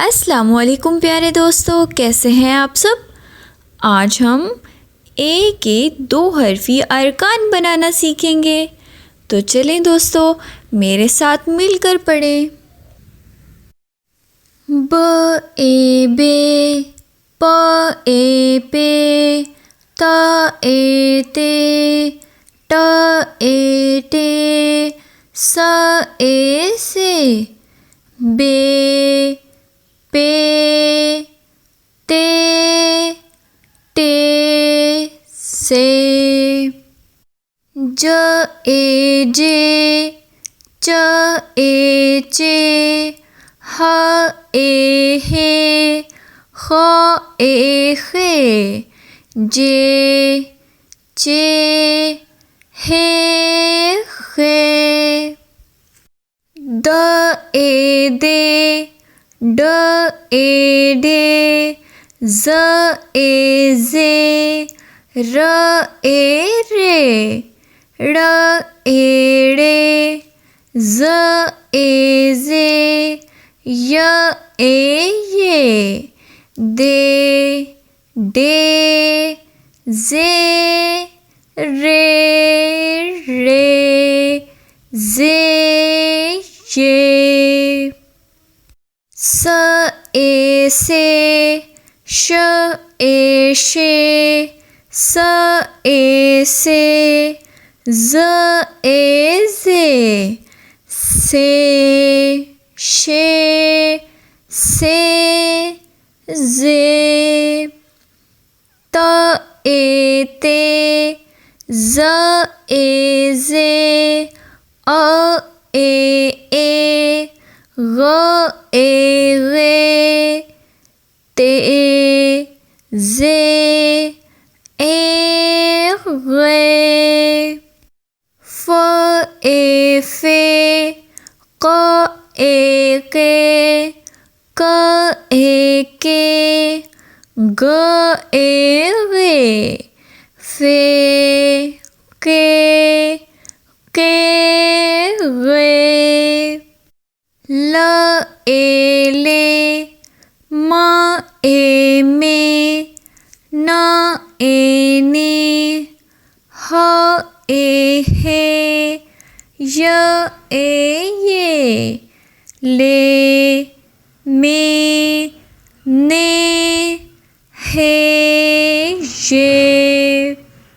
अस्सलामुअलैकुम प्यारे दोस्तों, कैसे हैं आप सब। आज हम ए के 2 हरफी अरकान बनाना सीखेंगे। तो चलें दोस्तों, मेरे साथ मिलकर पढ़ें। ब ए बे, प ए पे, त ए ते, ट ए टे, स ए से, बे पे, ते, टे से, ज ए जे, च ए चे, ह ए हे, ख ए खे, जे चे, हे खे, द ए दे, ड ए डे, ज ए जे, र ए रे, ड़ ए ड़े, ज ए जे, य ए ये, दे डे, जे रे रे, जे ये, स ए से, श ए शे, स ए से, ज ए जे, से शे, से जे, त ए ते, ज ए जे, अ ए, ग ए गे, ते जे ए गे, फ ए फे, क ए के, क ए के, ग ए गे, फे के गे, ल ए ले, म ए में, न ए ने, ह ए हे, य ए ये, ले में, ने हे ये।